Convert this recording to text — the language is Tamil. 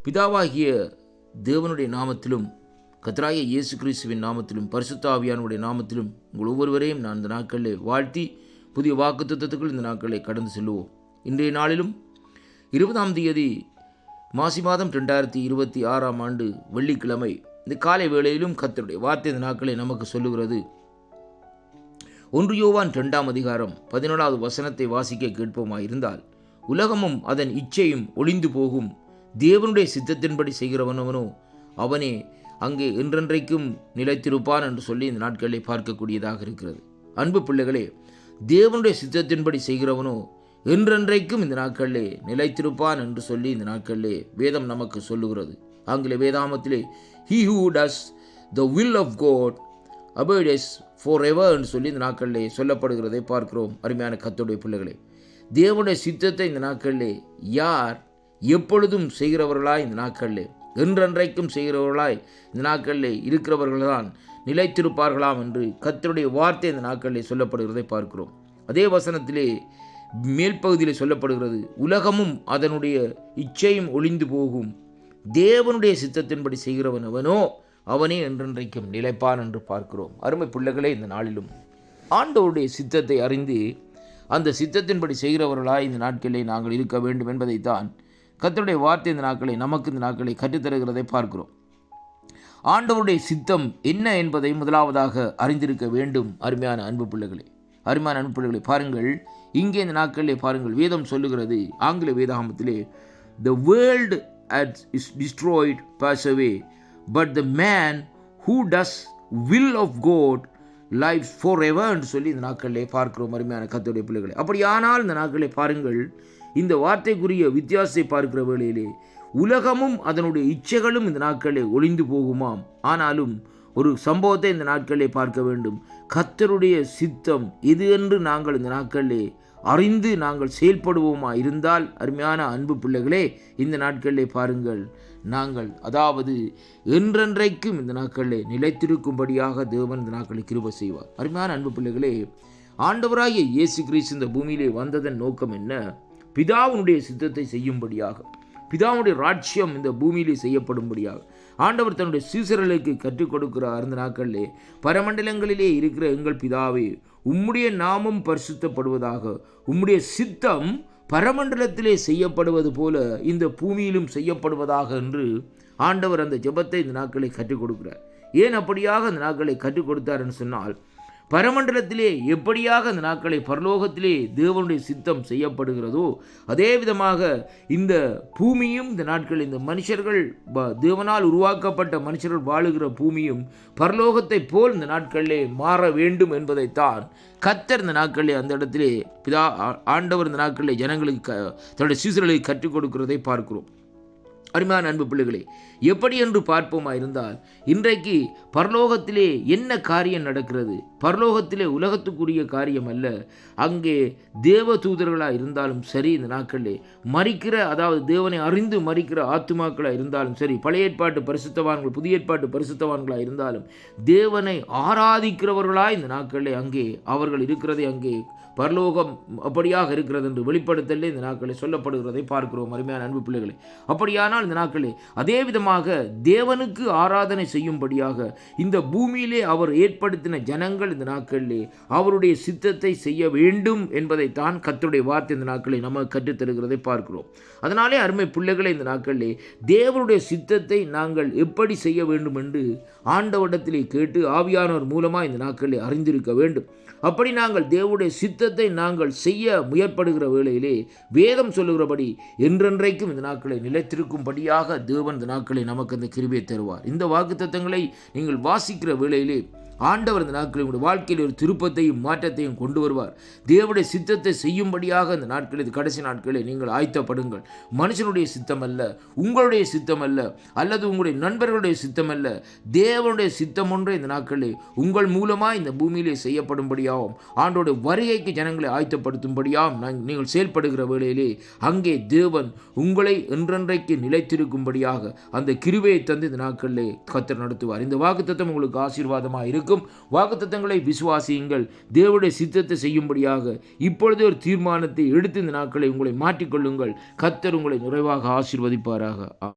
பிதாவாகிய தேவனுடைய நாமத்திலும் கர்த்தராகிய இயேசு கிறிஸ்துவின் நாமத்திலும் பரிசுத்த ஆவியானுடைய நாமத்திலும் உங்கள் ஒவ்வொருவரையும் நான் இந்த நாட்களிலே வாழ்த்தி புதிய வாக்குத்தத்தத்துக்குள் இந்த நாட்களை கடந்து செல்லுவோம். இன்றைய நாளிலும் 20ஆம் தேதி மாசி மாதம் 2026ஆம் ஆண்டு வெள்ளிக்கிழமை இந்த காலை வேளையிலும் கர்த்தருடைய வார்த்தை இந்த நாட்களை நமக்கு சொல்லுகிறது. 1 யோவான் 2ஆம் அதிகாரம் 17வது வசனத்தை வாசிக்க கேட்போமாயிருந்தால், உலகமும் அதன் இச்சையும் ஒளிந்து போகும், தேவனுடைய சித்தத்தின்படி செய்கிறவனவனோ அவனே அங்கே என்றென்றைக்கும் நிலைத்திருப்பான் என்று சொல்லி இந்த நாட்களை பார்க்கக்கூடியதாக இருக்கிறது. அன்பு பிள்ளைகளே, தேவனுடைய சித்தத்தின்படி செய்கிறவனோ என்றென்றைக்கும் இந்த நாட்களிலே நிலைத்திருப்பான் என்று சொல்லி இந்த நாட்களிலே வேதம் நமக்கு சொல்லுகிறது. ஆங்கில வேதாமத்திலே he who does the will of God abides forever என்று சொல்லி இந்த நாட்களிலே சொல்லப்படுகிறதை பார்க்கிறோம். அருமையான கர்த்தருடைய பிள்ளைகளே, தேவனுடைய சித்தத்தை இந்த நாட்களிலே யார் எப்பொழுதும் செய்கிறவர்களாய் இந்த நாட்களிலே என்றென்றைக்கும் செய்கிறவர்களாய் இந்த நாட்களிலே இருக்கிறவர்கள்தான் நிலைத்திருப்பார்களாம் என்று கர்த்தருடைய வார்த்தை இந்த நாட்களிலே சொல்லப்படுகிறதை பார்க்கிறோம். அதே வசனத்திலே மேல் பகுதியிலே சொல்லப்படுகிறது, உலகமும் அதனுடைய இச்சையும் ஒளிந்து போகும், தேவனுடைய சித்தத்தின்படி செய்கிறவன் அவனோ அவனே என்றென்றைக்கும் நிலைப்பான் என்று பார்க்கிறோம். அருமை பிள்ளைகளே, இந்த நாளிலும் ஆண்டவருடைய சித்தத்தை அறிந்து அந்த சித்தத்தின்படி செய்கிறவர்களாய் இந்த நாட்களிலே நாங்கள் இருக்க வேண்டும் என்பதைத்தான் கர்த்தருடைய வார்த்தை இந்த நாட்களை நமக்கு இந்த நாட்களை கற்றுத்தருகிறதை பார்க்கிறோம். ஆண்டவருடைய சித்தம் என்ன என்பதை முதலாவதாக அறிந்திருக்க வேண்டும். அருமையான அன்பு பிள்ளைகளே, பாருங்கள், இங்கே இந்த நாட்களிலே பாருங்கள், வேதம் சொல்லுகிறது, ஆங்கில வேதாகமத்திலே, the world is destroyed, pass away, but the man who does will of God lives forever என்று சொல்லி இந்த நாட்களிலே பார்க்கிறோம். அருமையான கர்த்தருடைய பிள்ளைகளே, அப்படியானால் இந்த நாட்களை பாருங்கள், இந்த வார்த்தைக்குரிய வித்தியாசத்தை பார்க்கிற வேளையிலே உலகமும் அதனுடைய இச்சைகளும் இந்த நாட்களிலே ஒளிந்து போகுமாம். ஆனாலும் ஒரு சம்பவத்தை இந்த நாட்களிலே பார்க்க வேண்டும். கர்த்தருடைய சித்தம் எது என்று நாங்கள் இந்த நாட்களிலே அறிந்து நாங்கள் செயல்படுவோமா இருந்தால், அருமையான அன்பு பிள்ளைகளே, இந்த நாட்களிலே பாருங்கள், நாங்கள் அதாவது என்றென்றைக்கும் இந்த நாட்களிலே நிலைத்திருக்கும்படியாக தேவன் இந்த நாட்களை கிருபை செய்வார். அருமையான அன்பு பிள்ளைகளே, ஆண்டவராகிய இயேசு கிறிஸ்து இந்த பூமியிலே வந்ததன் நோக்கம் என்ன? பிதாவுடைய சித்தத்தை செய்யும்படியாக, பிதாவுடைய ராஜ்யம் இந்த பூமியிலே செய்யப்படும்படியாக ஆண்டவர் தன்னுடைய சீசர்களுக்கு கற்றுக் கொடுக்கிறார். இந்த நாட்களிலே, பரமண்டலங்களிலே இருக்கிற எங்கள் பிதாவே, உம்முடைய நாமம் பரிசுத்தப்படுவதாக, உம்முடைய சித்தம் பரமண்டலத்திலே செய்யப்படுவது போல இந்த பூமியிலும் செய்யப்படுவதாக என்று ஆண்டவர் அந்த ஜெபத்தை இந்த நாட்களை கற்றுக் கொடுக்கிறார். ஏன் அப்படியாக அந்த நாட்களை கற்றுக் கொடுத்தார் என்று சொன்னால், பரமண்டலத்திலே எப்படியாக அந்த நாட்களை பரலோகத்திலே தேவனுடைய சித்தம் செய்யப்படுகிறதோ அதே விதமாக இந்த பூமியும் இந்த நாட்கள் இந்த மனுஷர்கள் தேவனால் உருவாக்கப்பட்ட மனுஷர்கள் வாழுகிற பூமியும் பரலோகத்தை போல் இந்த நாட்களிலே மாற வேண்டும் என்பதைத்தான் கர்த்தர் இந்த நாட்களிலே அந்த இடத்திலே ஆண்டவர் இந்த நாட்களிலே ஜனங்களுக்கு தன்னுடைய சீசர்களுக்கு கற்றுக் கொடுக்கிறதை பார்க்கிறோம். அருமையான அன்பு பிள்ளைகளே, எப்படி என்று பார்ப்போமா இருந்தால், இன்றைக்கு பரலோகத்திலே என்ன காரியம் நடக்கிறது? பரலோகத்திலே உலகத்துக்குரிய காரியம் அல்ல. அங்கே தேவ தூதர்களாக இருந்தாலும் சரி, இந்த நாட்களிலே மரிக்கிற, அதாவது தேவனை அறிந்து மரிக்கிற ஆத்துமாக்களாக இருந்தாலும் சரி, பழைய ஏற்பாட்டு பரிசுத்தவான்கள் புதிய ஏற்பாட்டு பரிசுத்தவான்களாக இருந்தாலும் தேவனை ஆராதிக்கிறவர்களாய் இந்த நாட்களிலே அங்கே அவர்கள் இருக்கிறதை அங்கே பரலோகம் அப்படியாக இருக்கிறது என்று வெளிப்படுத்தலே இந்த நாட்களில் சொல்லப்படுகிறதை பார்க்கிறோம். அருமையான அன்பு பிள்ளைகளே, அப்படியானால் இந்த நாட்களே அதே விதமாக தேவனுக்கு ஆராதனை செய்யும்படியாக இந்த பூமியிலே அவர் ஏற்படுத்தின ஜனங்கள் இந்த நாட்களிலே அவருடைய சித்தத்தை செய்ய வேண்டும் என்பதைத்தான் கர்த்தருடைய வார்த்தை இந்த நாட்களை நமக்கு கற்றுத்தருகிறதை பார்க்கிறோம். அதனாலே அருமை பிள்ளைகளை, இந்த நாட்களிலே தேவனுடைய சித்தத்தை நாங்கள் எப்படி செய்ய வேண்டும் என்று ஆண்டவரிடத்திலே கேட்டு ஆவியானவர் மூலமாக இந்த நாட்களிலே அறிந்திருக்க வேண்டும். அப்படி நாங்கள் தேவனுடைய சித்தத்தை நாங்கள் செய்ய முயற்படுகிற வேளையிலே வேதம் சொல்லுகிறபடி என்றென்றைக்கும் இந்த நாட்களை நிலைத்திருக்கும்படியாக தேவன் இந்த நாட்களை நமக்கு அந்த கிருபையை தருவார். இந்த வாக்குத்தத்தங்களை நீங்கள் வாசிக்கிற வேளையிலே ஆண்டவர் இந்த நாட்களில் உங்களுடைய வாழ்க்கையில் ஒரு திருப்பத்தையும் மாற்றத்தையும் கொண்டு வருவார். தேவனுடைய சித்தத்தை செய்யும்படியாக இந்த நாட்களில் கடைசி நாட்களில் நீங்கள் ஆயத்தப்படுங்கள். மனுஷனுடைய சித்தம் அல்ல, உங்களுடைய சித்தம் அல்ல, அல்லது உங்களுடைய நண்பர்களுடைய சித்தம் அல்ல, தேவனுடைய சித்தம் ஒன்றே இந்த நாட்களில் உங்கள் மூலமாக இந்த பூமியிலே செய்யப்படும்படியாகவும் ஆண்டோடைய வருகைக்கு ஜனங்களை ஆயத்தப்படுத்தும்படியாகவும் நீங்கள் செயல்படுகிற வேளையிலே அங்கே தேவன் உங்களை என்றென்றைக்கு நிலைத்திருக்கும்படியாக அந்த கிருபையை தந்து இந்த நாட்களிலே கர்த்தர் நடத்துவார். இந்த வாக்குத்தத்தம் உங்களுக்கு ஆசீர்வாதமாக இருக்கும். வாக்குத்தத்தங்களை விசுவாசியுங்கள். தேவனுடைய சித்தத்தை செய்யும்படியாக இப்பொழுது ஒரு தீர்மானத்தை எடுத்து இந்த நாட்களை உங்களை மாற்றிக்கொள்ளுங்கள். கர்த்தர் உங்களை நிறைவாக ஆசீர்வதிப்பாராக.